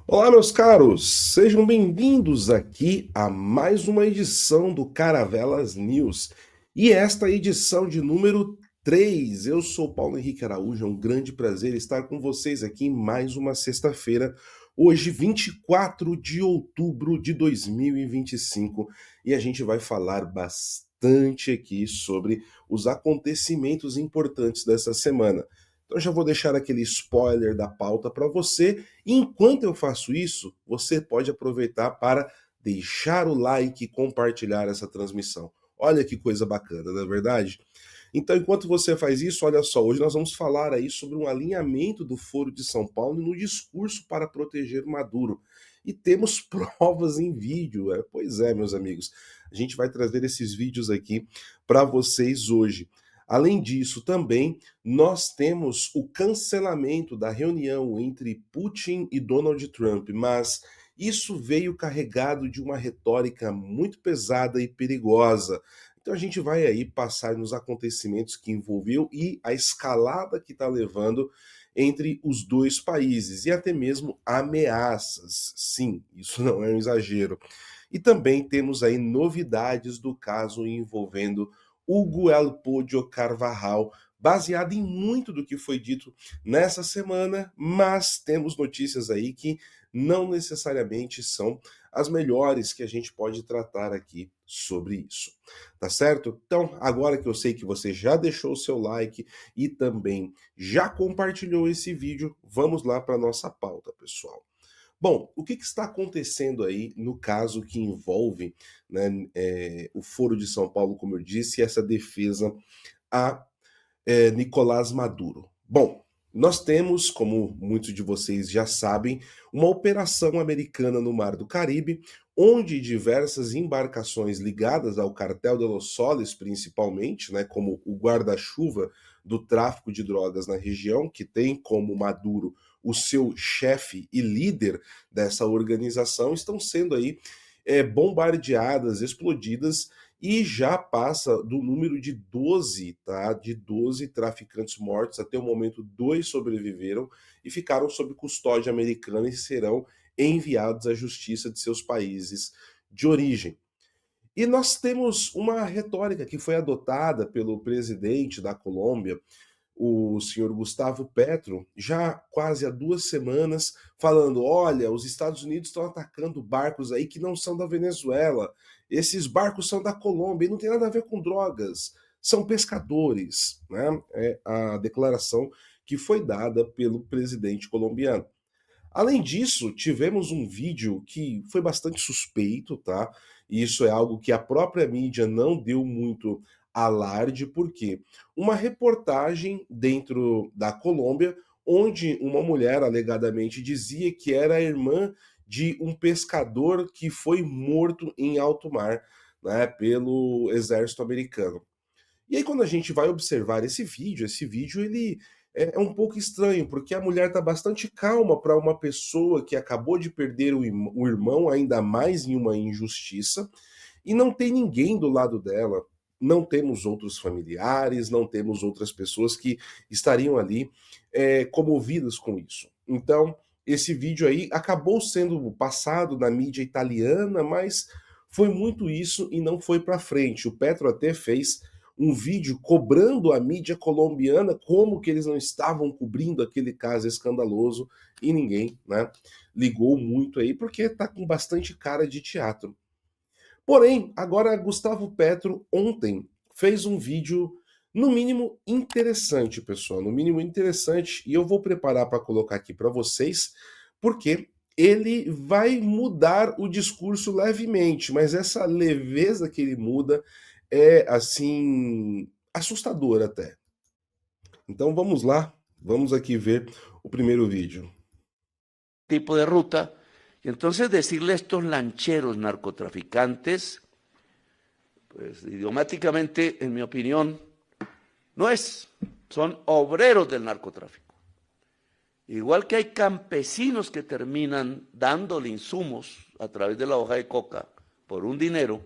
Olá, meus caros, sejam bem-vindos aqui a mais uma edição do Caravelas News. E esta é a edição de número 3. Eu sou Paulo Henrique Araújo, é um grande prazer estar com vocês aqui em mais uma sexta-feira, hoje 24 de outubro de 2025, e a gente vai falar bastante aqui sobre os acontecimentos importantes dessa semana. Então já vou deixar aquele spoiler da pauta para você. E enquanto eu faço isso, você pode aproveitar para deixar o like e compartilhar essa transmissão. Olha que coisa bacana, não é verdade? Então, enquanto você faz isso, olha só, hoje nós vamos falar aí sobre um alinhamento do Foro de São Paulo no discurso para proteger Maduro. E temos provas em vídeo. Pois é, meus amigos. A gente vai trazer esses vídeos aqui para vocês hoje. Além disso, também nós temos o cancelamento da reunião entre Putin e Donald Trump, mas isso veio carregado de uma retórica muito pesada e perigosa. Então a gente vai aí passar nos acontecimentos que envolveu e a escalada que está levando entre os dois países e até mesmo ameaças. Sim, isso não é um exagero. E também temos aí novidades do caso envolvendo Hugo El Podio Carvajal, baseado em muito do que foi dito nessa semana, mas temos notícias aí que não necessariamente são as melhores que a gente pode tratar aqui sobre isso. Tá certo? Então, agora que eu sei que você já deixou o seu like e também já compartilhou esse vídeo, vamos lá para nossa pauta, pessoal. Bom, o que está acontecendo aí no caso que envolve, né, o Foro de São Paulo, como eu disse, e essa defesa a Nicolás Maduro? Bom, nós temos, como muitos de vocês já sabem, uma operação americana no Mar do Caribe, onde diversas embarcações ligadas ao cartel de Los Soles, principalmente, né, como o guarda-chuva do tráfico de drogas na região, que tem como Maduro o seu chefe e líder dessa organização, estão sendo aí bombardeadas, explodidas, e já passa do número de 12, tá? De 12 traficantes mortos. Até o momento, 2 sobreviveram e ficaram sob custódia americana e serão enviados à justiça de seus países de origem. E nós temos uma retórica que foi adotada pelo presidente da Colômbia, o senhor Gustavo Petro, já quase há 2 semanas, falando: olha, os Estados Unidos estão atacando barcos aí que não são da Venezuela, esses barcos são da Colômbia e não tem nada a ver com drogas, são pescadores, né? É a declaração que foi dada pelo presidente colombiano. Além disso, tivemos um vídeo que foi bastante suspeito, tá? E isso é algo que a própria mídia não deu muito alarde, porque uma reportagem dentro da Colômbia, onde uma mulher alegadamente dizia que era a irmã de um pescador que foi morto em alto mar, né, pelo exército americano. E aí, quando a gente vai observar esse vídeo ele é um pouco estranho, porque a mulher está bastante calma para uma pessoa que acabou de perder o irmão, ainda mais em uma injustiça, e não tem ninguém do lado dela. Não temos outros familiares, não temos outras pessoas que estariam ali comovidas com isso. Então, esse vídeo aí acabou sendo passado na mídia italiana, mas foi muito isso e não foi para frente. O Petro até fez um vídeo cobrando a mídia colombiana como que eles não estavam cobrindo aquele caso escandaloso e ninguém, né, ligou muito aí porque tá com bastante cara de teatro. Porém, agora Gustavo Petro ontem fez um vídeo no mínimo interessante, pessoal, no mínimo interessante, e eu vou preparar para colocar aqui para vocês, porque ele vai mudar o discurso levemente, mas essa leveza que ele muda é assim assustadora até. Então vamos lá, vamos aqui ver o primeiro vídeo. Tipo de ruta. Y entonces decirle a estos lancheros narcotraficantes, pues idiomáticamente, en mi opinión, no es, son obreros del narcotráfico. Igual que hay campesinos que terminan dándole insumos a través de la hoja de coca por un dinero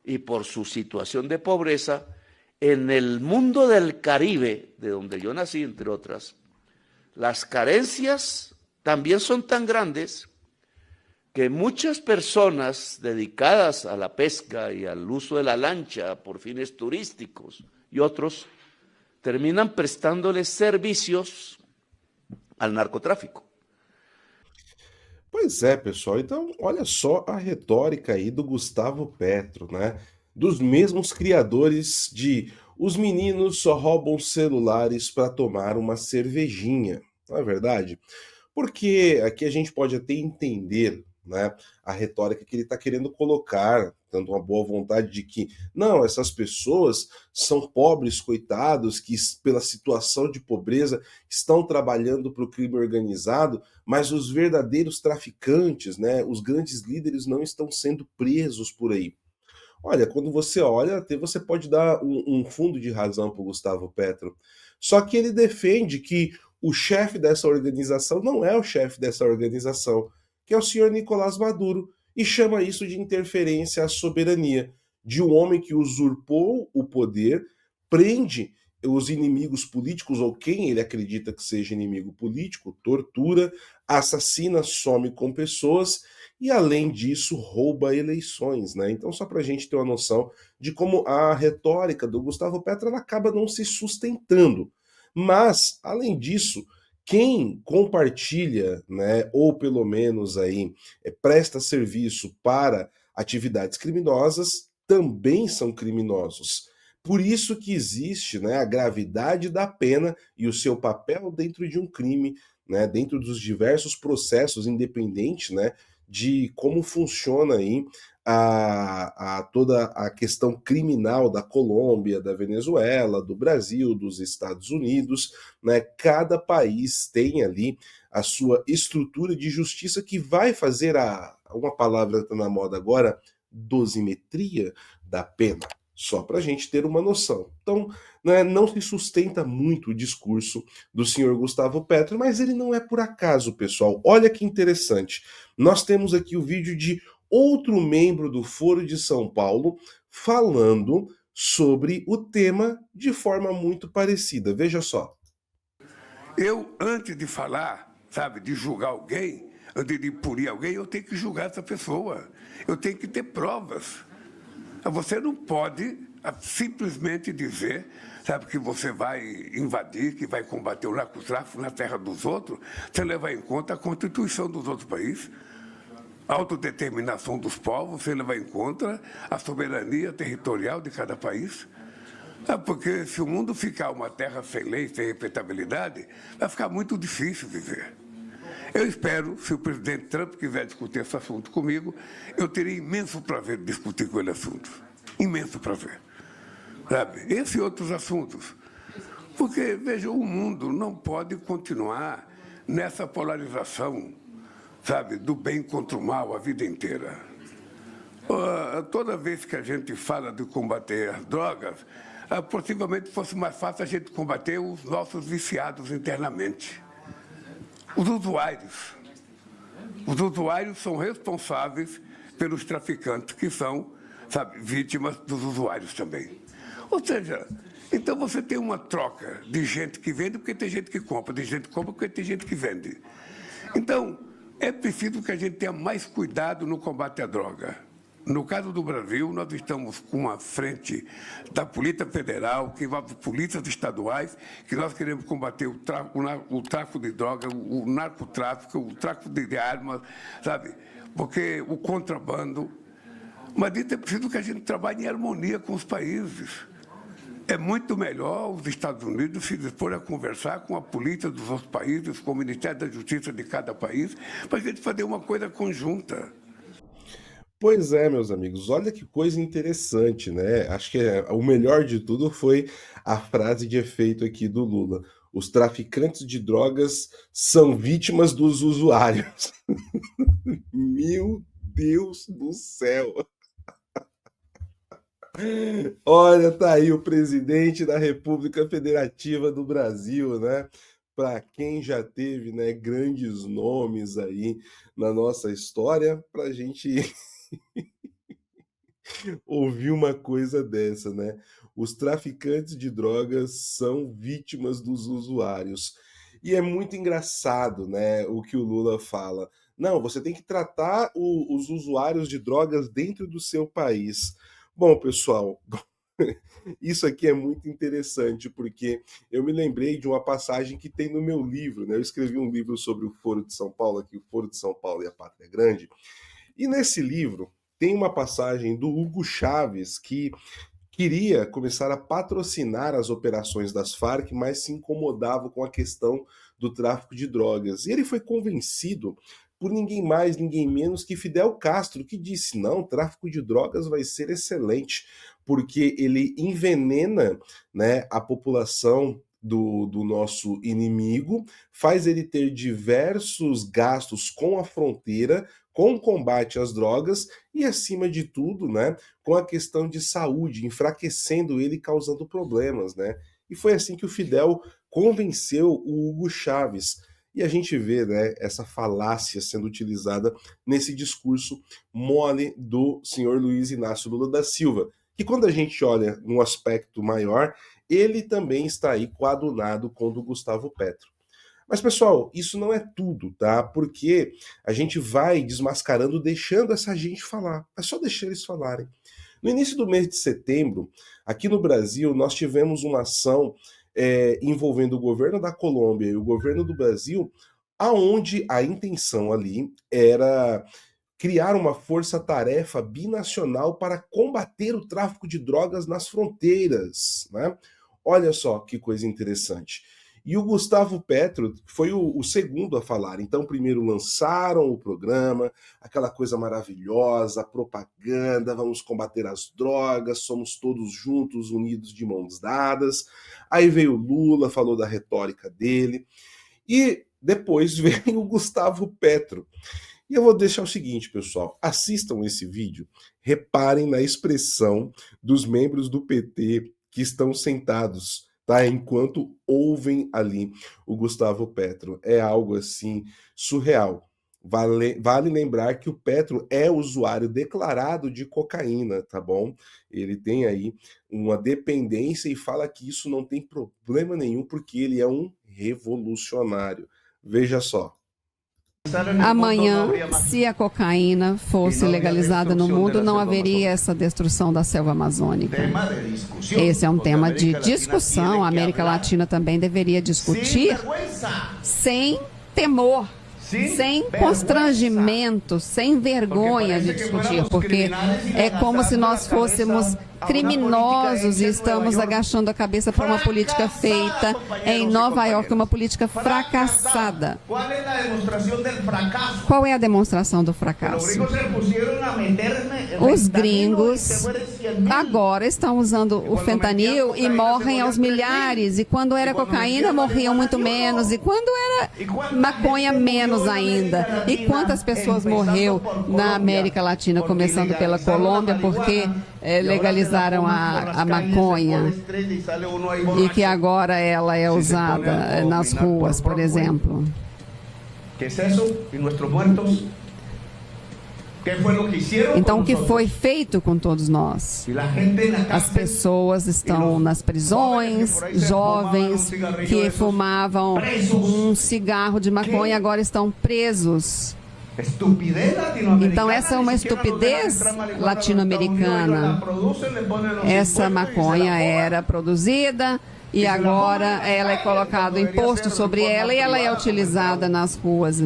y por su situación de pobreza, en el mundo del Caribe, de donde yo nací, entre otras, las carencias también son tan grandes que muchas personas dedicadas a la pesca y al uso de la lancha por fines turísticos y otros terminam prestándoles servicios al narcotráfico. Pois é, pessoal. Então, olha só a retórica aí do Gustavo Petro, né? Dos mesmos criadores de Os meninos só roubam celulares para tomar uma cervejinha, não é verdade? Porque aqui a gente pode até entender, né, a retórica que ele está querendo colocar, dando uma boa vontade de que, não, essas pessoas são pobres, coitados, que pela situação de pobreza estão trabalhando para o crime organizado, mas os verdadeiros traficantes, né, os grandes líderes não estão sendo presos por aí. Olha, quando você olha, até você pode dar um fundo de razão para o Gustavo Petro. Só que ele defende que o chefe dessa organização não é o chefe dessa organização, que é o senhor Nicolás Maduro, e chama isso de interferência à soberania, de um homem que usurpou o poder, prende os inimigos políticos, ou quem ele acredita que seja inimigo político, tortura, assassina, some com pessoas e, além disso, rouba eleições, né? Então, só para a gente ter uma noção de como a retórica do Gustavo Petro ela acaba não se sustentando. Mas, além disso, quem compartilha, né, ou pelo menos aí presta serviço para atividades criminosas, também são criminosos. Por isso que existe, né, a gravidade da pena e o seu papel dentro de um crime, né, dentro dos diversos processos independentes, né, de como funciona aí toda a questão criminal da Colômbia, da Venezuela, do Brasil, dos Estados Unidos, né? Cada país tem ali a sua estrutura de justiça que vai fazer uma palavra que está na moda agora, dosimetria da pena. Só para a gente ter uma noção. Então, né, não se sustenta muito o discurso do senhor Gustavo Petro, mas ele não é por acaso, pessoal. Olha que interessante. Nós temos aqui o vídeo de outro membro do Foro de São Paulo falando sobre o tema de forma muito parecida. Veja só. Eu, antes de falar, sabe, de julgar alguém, antes de punir alguém, eu tenho que julgar essa pessoa. Eu tenho que ter provas. Você não pode simplesmente dizer, sabe, que você vai invadir, que vai combater o narcotráfico na terra dos outros, sem levar em conta a Constituição dos outros países, a autodeterminação dos povos, sem levar em conta a soberania territorial de cada país. Porque se o mundo ficar uma terra sem lei, sem respeitabilidade, vai ficar muito difícil viver. Eu espero, se o presidente Trump quiser discutir esse assunto comigo, eu teria imenso prazer de discutir com ele assuntos. Imenso prazer. Sabe? Esse e outros assuntos. Porque, veja, o mundo não pode continuar nessa polarização, sabe, do bem contra o mal a vida inteira. Toda vez que a gente fala de combater as drogas, possivelmente fosse mais fácil a gente combater os nossos viciados internamente. Os usuários. Os usuários são responsáveis pelos traficantes, que são, sabe, vítimas dos usuários também. Ou seja, então você tem uma troca de gente que vende porque tem gente que compra, de gente que compra porque tem gente que vende. Então, é preciso que a gente tenha mais cuidado no combate à droga. No caso do Brasil, nós estamos com uma frente da Polícia Federal, que envolve polícias estaduais, que nós queremos combater o tráfico de droga, o narcotráfico, o tráfico de armas, sabe? Porque o contrabando. Mas isso é preciso que a gente trabalhe em harmonia com os países. É muito melhor os Estados Unidos se dispor a conversar com a polícia dos outros países, com o Ministério da Justiça de cada país, para a gente fazer uma coisa conjunta. Pois é, meus amigos, olha que coisa interessante, né? Acho que o melhor de tudo foi a frase de efeito aqui do Lula. Os traficantes de drogas são vítimas dos usuários. Meu Deus do céu! Olha, tá aí o presidente da República Federativa do Brasil, né? Para quem já teve, né, grandes nomes aí na nossa história, para a gente ouvir uma coisa dessa, né? Os traficantes de drogas são vítimas dos usuários. E é muito engraçado, né, o que o Lula fala. Não, você tem que tratar os usuários de drogas dentro do seu país. Bom, pessoal, isso aqui é muito interessante, porque eu me lembrei de uma passagem que tem no meu livro, né? Eu escrevi um livro sobre o Foro de São Paulo, aqui, o Foro de São Paulo e a Pátria Grande, e nesse livro tem uma passagem do Hugo Chávez que queria começar a patrocinar as operações das Farc, mas se incomodava com a questão do tráfico de drogas. E ele foi convencido por ninguém mais, ninguém menos que Fidel Castro, que disse: não, o tráfico de drogas vai ser excelente, porque ele envenena, né, a população do nosso inimigo, faz ele ter diversos gastos com a fronteira, com o combate às drogas e, acima de tudo, né, com a questão de saúde, enfraquecendo ele e causando problemas, né? E foi assim que o Fidel convenceu o Hugo Chávez. E a gente vê, né, essa falácia sendo utilizada nesse discurso mole do senhor Luiz Inácio Lula da Silva, que quando a gente olha num aspecto maior, ele também está aí coadunado com o do Gustavo Petro. Mas, pessoal, isso não é tudo, tá? Porque a gente vai desmascarando, deixando essa gente falar. É só deixar eles falarem. No início do mês de setembro, aqui no Brasil, nós tivemos uma ação envolvendo o governo da Colômbia e o governo do Brasil, aonde a intenção ali era criar uma força-tarefa binacional para combater o tráfico de drogas nas fronteiras, né? Olha só que coisa interessante. E o Gustavo Petro foi o segundo a falar. Então, primeiro lançaram o programa, aquela coisa maravilhosa, propaganda, vamos combater as drogas, somos todos juntos, unidos de mãos dadas. Aí veio o Lula, falou da retórica dele. E depois veio o Gustavo Petro. E eu vou deixar o seguinte, pessoal, assistam esse vídeo, reparem na expressão dos membros do PT que estão sentados, tá? Enquanto ouvem ali o Gustavo Petro. É algo assim surreal. Vale lembrar que o Petro é usuário declarado de cocaína, tá bom? Ele tem aí uma dependência e fala que isso não tem problema nenhum porque ele é um revolucionário. Veja só. Amanhã, se a cocaína fosse legalizada no mundo, não haveria essa destruição da selva amazônica. Esse é um tema de discussão. A América Latina também deveria discutir sem temor, sem constrangimento, sem vergonha de discutir, porque é como se nós fôssemos criminosos e estamos agachando a cabeça para uma política feita em Nova York, uma política fracassada. Qual é a demonstração do fracasso? Os gringos agora estão usando o fentanil e morrem aos milhares, e quando era cocaína morriam muito menos, e quando era maconha menos ainda. E quantas pessoas morreu na América Latina, começando pela Colômbia, porque legalizaram a maconha e que agora ela é usada nas ruas, por exemplo. Então, o que foi feito com todos nós? As pessoas estão nas prisões, jovens que fumavam um cigarro de maconha agora estão presos. Então, essa é uma estupidez latino-americana. Essa maconha era produzida e agora ela é colocado imposto sobre ela e ela é utilizada nas ruas.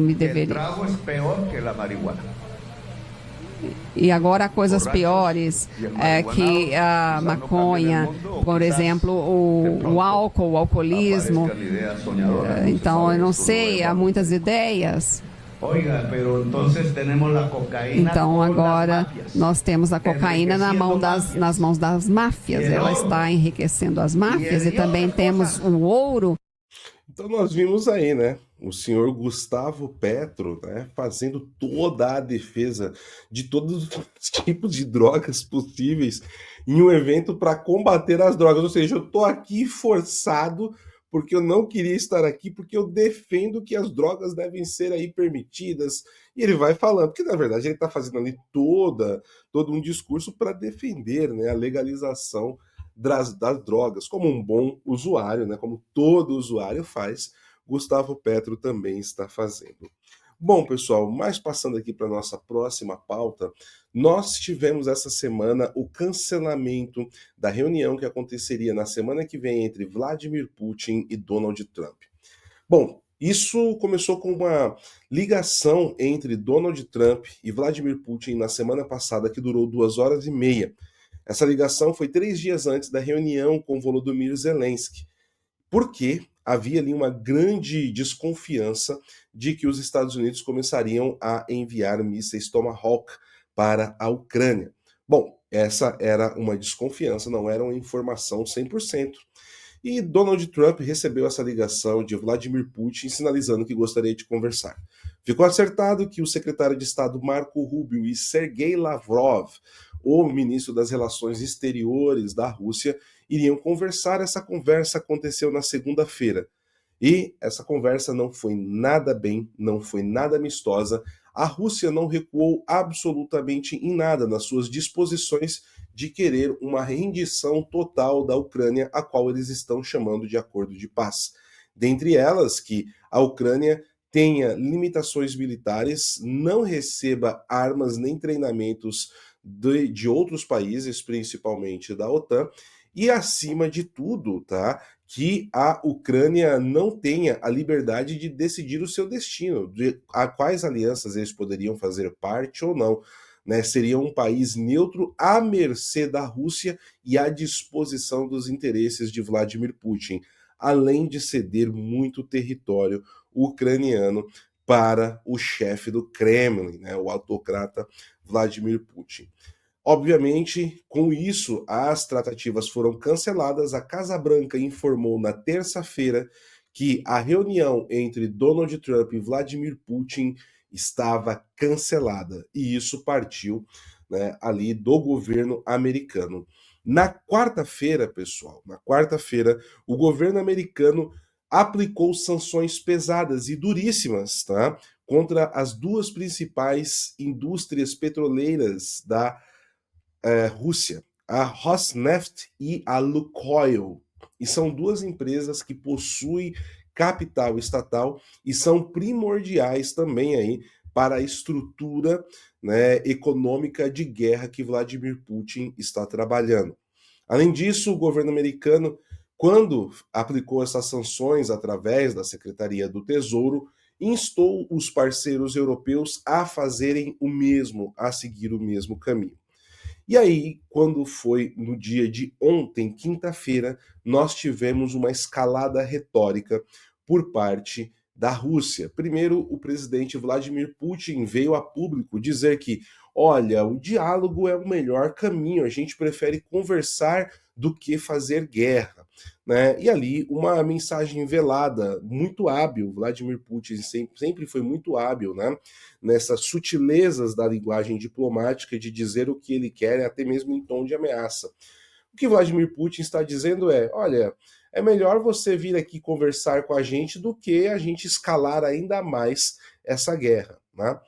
E agora há coisas piores, que a maconha, por exemplo, o álcool, o alcoolismo. Então, eu não sei, há muitas ideias. Então agora nós temos a cocaína nas mãos das máfias. Ela está enriquecendo as máfias e também temos o ouro. Então nós vimos aí, né, o senhor Gustavo Petro, né, fazendo toda a defesa de todos os tipos de drogas possíveis em um evento para combater as drogas. Ou seja, eu estou aqui forçado porque eu não queria estar aqui, porque eu defendo que as drogas devem ser aí permitidas. E ele vai falando, porque na verdade ele está fazendo ali todo um discurso para defender, né, a legalização das drogas, como um bom usuário, né, como todo usuário faz. Gustavo Petro também está fazendo. Bom, pessoal, mas passando aqui para a nossa próxima pauta, nós tivemos essa semana o cancelamento da reunião que aconteceria na semana que vem entre Vladimir Putin e Donald Trump. Bom, isso começou com uma ligação entre Donald Trump e Vladimir Putin na semana passada, que durou 2 horas e meia. Essa ligação foi 3 dias antes da reunião com Volodymyr Zelensky, porque havia ali uma grande desconfiança de que os Estados Unidos começariam a enviar mísseis Tomahawk para a Ucrânia. Bom, essa era uma desconfiança, não era uma informação 100%. E Donald Trump recebeu essa ligação de Vladimir Putin sinalizando que gostaria de conversar. Ficou acertado que o secretário de Estado Marco Rubio e Sergei Lavrov, o ministro das Relações Exteriores da Rússia, iriam conversar. Essa conversa aconteceu na segunda-feira. E essa conversa não foi nada bem, não foi nada amistosa. A Rússia não recuou absolutamente em nada nas suas disposições de querer uma rendição total da Ucrânia, a qual eles estão chamando de acordo de paz. Dentre elas, que a Ucrânia tenha limitações militares, não receba armas nem treinamentos de outros países, principalmente da OTAN, e acima de tudo, tá, que a Ucrânia não tenha a liberdade de decidir o seu destino, de a quais alianças eles poderiam fazer parte ou não. Né, seria um país neutro à mercê da Rússia e à disposição dos interesses de Vladimir Putin, além de ceder muito território ucraniano para o chefe do Kremlin, né, o autocrata Vladimir Putin. Obviamente, com isso, as tratativas foram canceladas. A Casa Branca informou na terça-feira que a reunião entre Donald Trump e Vladimir Putin estava cancelada, e isso partiu, né, ali do governo americano. Na quarta-feira, pessoal, o governo americano aplicou sanções pesadas e duríssimas, tá, contra as duas principais indústrias petroleiras da Rússia, a Rosneft e a Lukoil. E são duas empresas que possuem capital estatal e são primordiais também aí para a estrutura, né, econômica de guerra que Vladimir Putin está trabalhando. Além disso, o governo americano, quando aplicou essas sanções através da Secretaria do Tesouro, instou os parceiros europeus a fazerem o mesmo, a seguir o mesmo caminho. E aí, quando foi no dia de ontem, quinta-feira, nós tivemos uma escalada retórica por parte da Rússia. Primeiro, o presidente Vladimir Putin veio a público dizer que, olha, o diálogo é o melhor caminho, a gente prefere conversar do que fazer guerra. Né? E ali, uma mensagem velada, muito hábil. Vladimir Putin sempre foi muito hábil, né, nessas sutilezas da linguagem diplomática de dizer o que ele quer, até mesmo em tom de ameaça. O que Vladimir Putin está dizendo é, olha, é melhor você vir aqui conversar com a gente do que a gente escalar ainda mais essa guerra. Né?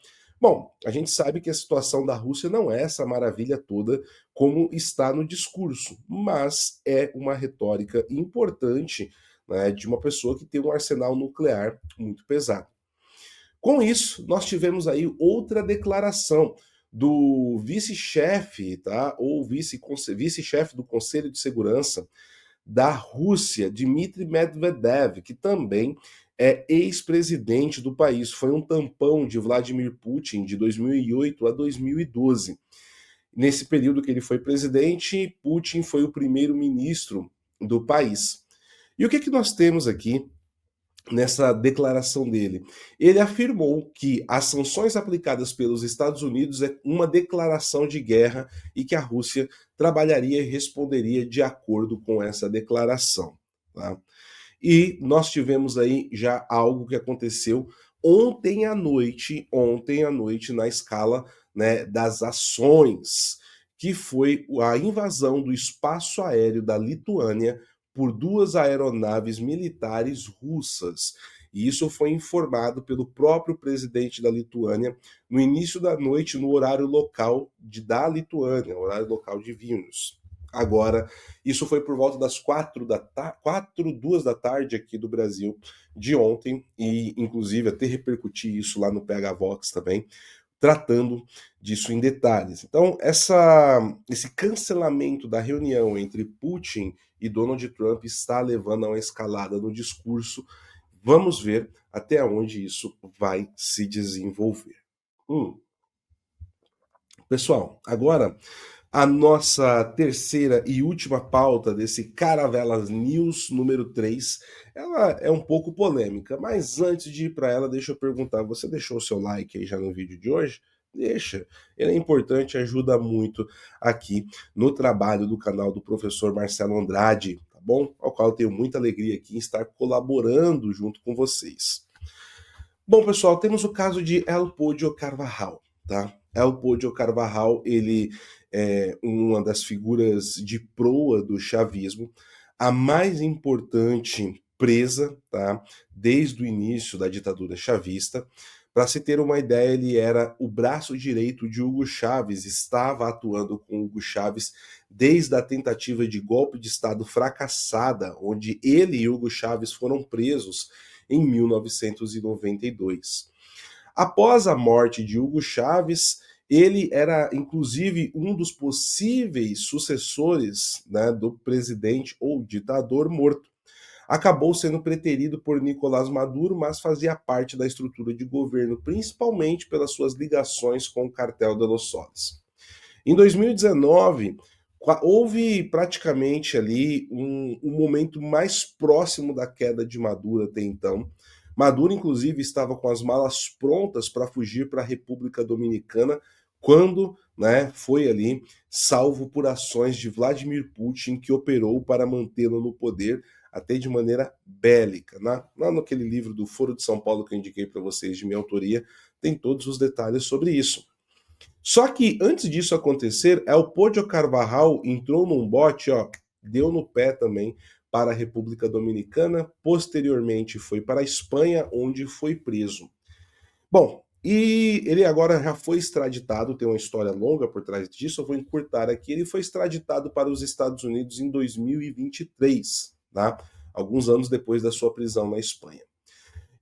Bom, a gente sabe que a situação da Rússia não é essa maravilha toda como está no discurso, mas é uma retórica importante, né, de uma pessoa que tem um arsenal nuclear muito pesado. Com isso, nós tivemos aí outra declaração do vice-chefe, tá, ou vice-chefe do Conselho de Segurança da Rússia, Dmitry Medvedev, que também é ex-presidente do país, foi um tampão de Vladimir Putin de 2008 a 2012. Nesse período que ele foi presidente, Putin foi o primeiro-ministro do país. E o que nós temos aqui nessa declaração dele? Ele afirmou que as sanções aplicadas pelos Estados Unidos é uma declaração de guerra e que a Rússia trabalharia e responderia de acordo com essa declaração. Tá? E nós tivemos aí já algo que aconteceu ontem à noite na escala, né, das ações, que foi a invasão do espaço aéreo da Lituânia por duas aeronaves militares russas. E isso foi informado pelo próprio presidente da Lituânia no início da noite, no horário local da Lituânia, horário local de Vilnius. agora. Isso foi por volta das 2 da tarde aqui do Brasil de ontem, e inclusive até repercuti isso lá no PH Vox também, tratando disso em detalhes. Então, esse cancelamento da reunião entre Putin e Donald Trump está levando a uma escalada no discurso. Vamos ver até onde isso vai se desenvolver. Pessoal, agora a nossa terceira e última pauta desse Caravelas News número 3, ela é um pouco polêmica, mas antes de ir para ela, deixa eu perguntar, você deixou o seu like aí já no vídeo de hoje? Deixa, ele é importante, ajuda muito aqui no trabalho do canal do professor Marcelo Andrade, tá bom? Ao qual eu tenho muita alegria aqui em estar colaborando junto com vocês. Bom, pessoal, temos o caso de Elpidio Carvajal, tá? Elpidio Carvajal, ele é uma das figuras de proa do chavismo, a mais importante presa, tá? Desde o início da ditadura chavista. Para se ter uma ideia, ele era o braço direito de Hugo Chávez, estava atuando com Hugo Chávez desde a tentativa de golpe de Estado fracassada, onde ele e Hugo Chávez foram presos em 1992. Após a morte de Hugo Chávez, ele era inclusive um dos possíveis sucessores, né, do presidente ou ditador morto. Acabou sendo preterido por Nicolás Maduro, mas fazia parte da estrutura de governo, principalmente pelas suas ligações com o cartel de Los Soles. Em 2019, houve praticamente ali um momento mais próximo da queda de Maduro até então. Maduro, inclusive, estava com as malas prontas para fugir para a República Dominicana, quando, né, foi ali salvo por ações de Vladimir Putin, que operou para mantê-lo no poder, até de maneira bélica. Lá naquele livro do Foro de São Paulo que eu indiquei para vocês, de minha autoria, tem todos os detalhes sobre isso. Só que antes disso acontecer, Elpidio Carvajal entrou num bote, deu no pé também para a República Dominicana, posteriormente foi para a Espanha, onde foi preso. Bom, e ele agora já foi extraditado, tem uma história longa por trás disso, eu vou encurtar aqui. Ele foi extraditado para os Estados Unidos em 2023, tá? Alguns anos depois da sua prisão na Espanha.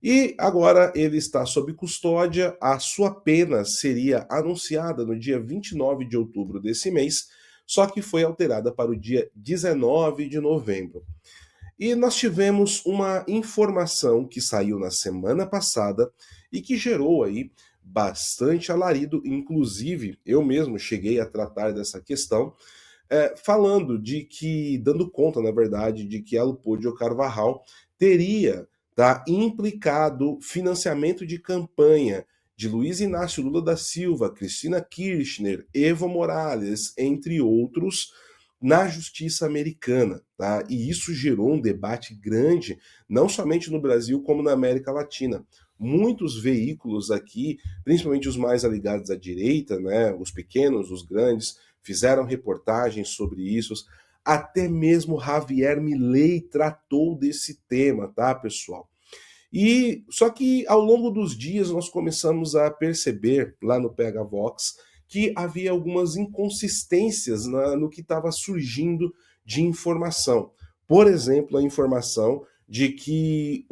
E agora ele está sob custódia, a sua pena seria anunciada no dia 29 de outubro desse mês, só que foi alterada para o dia 19 de novembro. E nós tivemos uma informação que saiu na semana passada e que gerou aí bastante alarido, inclusive eu mesmo cheguei a tratar dessa questão, falando de que, dando conta, na verdade, de que Elpidio Carvajal teria implicado financiamento de campanha de Luiz Inácio Lula da Silva, Cristina Kirchner, Evo Morales, entre outros, na justiça americana, tá? E isso gerou um debate grande, não somente no Brasil, como na América Latina. Muitos veículos aqui, principalmente os mais ligados à direita, né, os pequenos, os grandes, fizeram reportagens sobre isso. Até mesmo Javier Milei tratou desse tema, tá, pessoal? E só que ao longo dos dias nós começamos a perceber lá no PH Vox que havia algumas inconsistências no que estava surgindo de informação. Por exemplo, a informação de que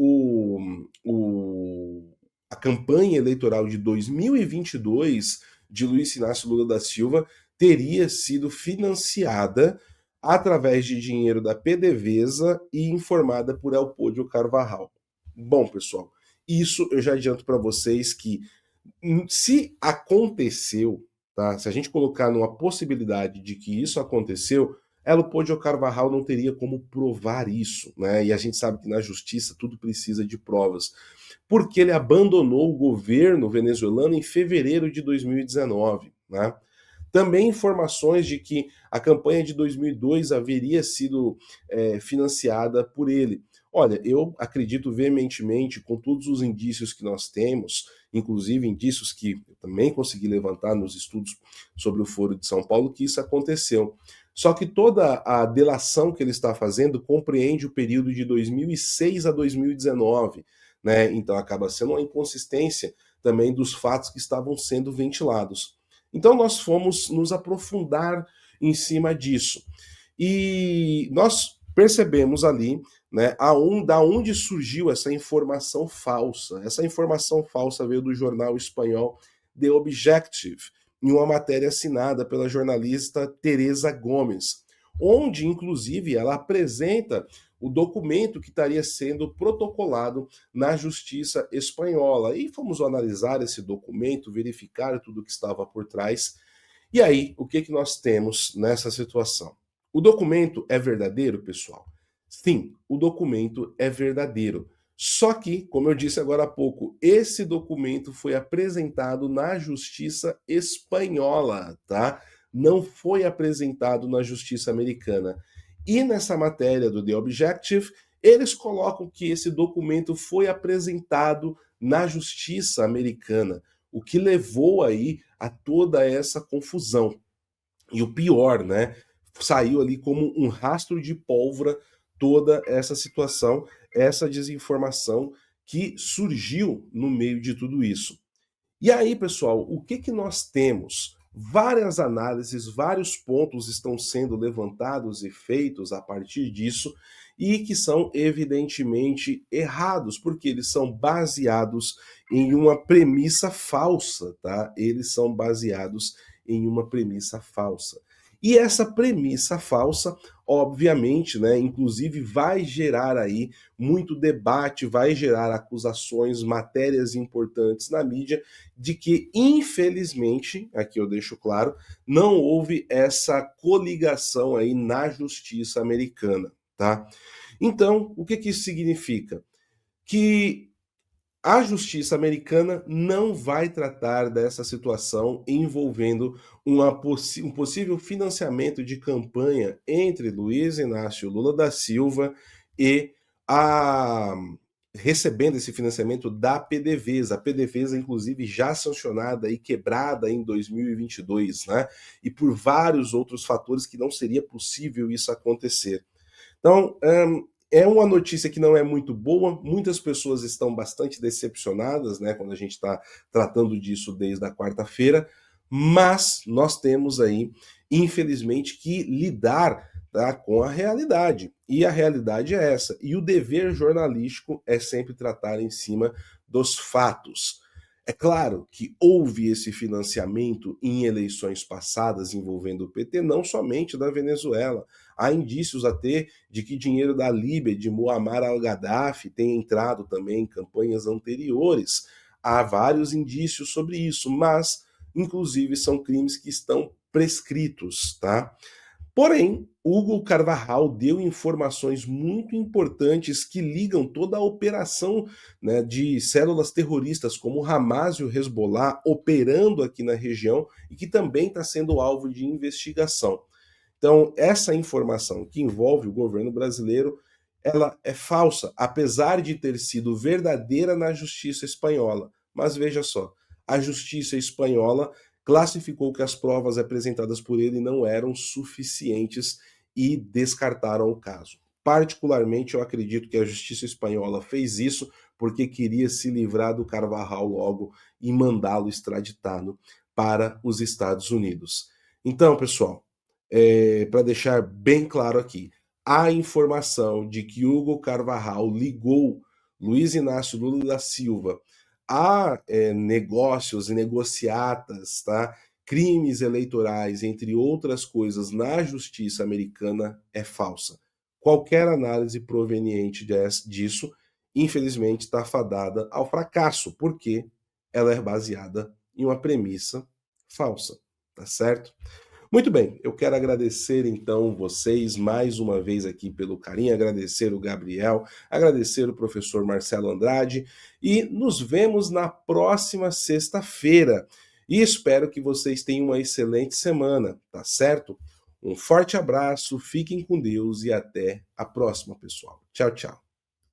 a campanha eleitoral de 2022 de Luiz Inácio Lula da Silva teria sido financiada através de dinheiro da PDVSA e informada por Elpidio Carvajal. Bom, pessoal, isso eu já adianto para vocês que se aconteceu, tá? Se a gente colocar numa possibilidade de que isso aconteceu, Elpidio Carvajal não teria como provar isso, né? E a gente sabe que na justiça tudo precisa de provas, porque ele abandonou o governo venezuelano em fevereiro de 2019, né? Também informações de que a campanha de 2002 haveria sido financiada por ele. Olha, eu acredito veementemente, com todos os indícios que nós temos, inclusive indícios que eu também consegui levantar nos estudos sobre o Foro de São Paulo, que isso aconteceu. Só que toda a delação que ele está fazendo compreende o período de 2006 a 2019, né? Então acaba sendo uma inconsistência também dos fatos que estavam sendo ventilados. Então nós fomos nos aprofundar em cima disso. E nós percebemos ali, né, da onde surgiu essa informação falsa. Essa informação falsa veio do jornal espanhol The Objective, em uma matéria assinada pela jornalista Teresa Gomes, onde, inclusive, ela apresenta o documento que estaria sendo protocolado na justiça espanhola. E fomos analisar esse documento, verificar tudo o que estava por trás. E aí, o que nós temos nessa situação? O documento é verdadeiro, pessoal? Sim, o documento é verdadeiro. Só que, como eu disse agora há pouco, esse documento foi apresentado na justiça espanhola, tá? Não foi apresentado na justiça americana. E nessa matéria do The Objective, eles colocam que esse documento foi apresentado na justiça americana, o que levou aí a toda essa confusão. E o pior, né? Saiu ali como um rastro de pólvora toda essa situação, essa desinformação que surgiu no meio de tudo isso. E aí, pessoal, o que nós temos? Várias análises, vários pontos estão sendo levantados e feitos a partir disso e que são evidentemente errados, porque eles são baseados em uma premissa falsa, tá? Eles são baseados em uma premissa falsa. E essa premissa falsa, obviamente, né, inclusive vai gerar aí muito debate, vai gerar acusações, matérias importantes na mídia, de que, infelizmente, aqui eu deixo claro, não houve essa coligação aí na justiça americana, tá? Então, o que isso significa? Que a justiça americana não vai tratar dessa situação envolvendo um possível financiamento de campanha entre Luiz Inácio Lula da Silva e a recebendo esse financiamento da PDVSA. A PDVSA, inclusive, já sancionada e quebrada em 2022, né? E por vários outros fatores que não seria possível isso acontecer. Então, é uma notícia que não é muito boa, muitas pessoas estão bastante decepcionadas, né, quando a gente está tratando disso desde a quarta-feira, mas nós temos aí, infelizmente, que lidar, tá, com a realidade. E a realidade é essa. E o dever jornalístico é sempre tratar em cima dos fatos. É claro que houve esse financiamento em eleições passadas envolvendo o PT, não somente da Venezuela. Há indícios até de que dinheiro da Líbia, de Muammar al-Gaddafi, tem entrado também em campanhas anteriores. Há vários indícios sobre isso, mas, inclusive, são crimes que estão prescritos, tá? Porém, Hugo Carvajal deu informações muito importantes que ligam toda a operação, né, de células terroristas como o Hamas e o Hezbollah operando aqui na região e que também está sendo alvo de investigação. Então, essa informação que envolve o governo brasileiro, ela é falsa, apesar de ter sido verdadeira na justiça espanhola. Mas veja só, a justiça espanhola classificou que as provas apresentadas por ele não eram suficientes e descartaram o caso. Particularmente, eu acredito que a justiça espanhola fez isso porque queria se livrar do Carvajal logo e mandá-lo extraditado para os Estados Unidos. Então, pessoal, para deixar bem claro aqui, a informação de que Hugo Carvajal ligou Luiz Inácio Lula da Silva a negócios e negociatas, tá? Crimes eleitorais, entre outras coisas, na justiça americana é falsa. Qualquer análise proveniente disso, infelizmente, está fadada ao fracasso, porque ela é baseada em uma premissa falsa, tá certo? Muito bem, eu quero agradecer então vocês mais uma vez aqui pelo carinho, agradecer o Gabriel, agradecer o professor Marcelo Andrade e nos vemos na próxima sexta-feira. E espero que vocês tenham uma excelente semana, tá certo? Um forte abraço, fiquem com Deus e até a próxima, pessoal. Tchau, tchau.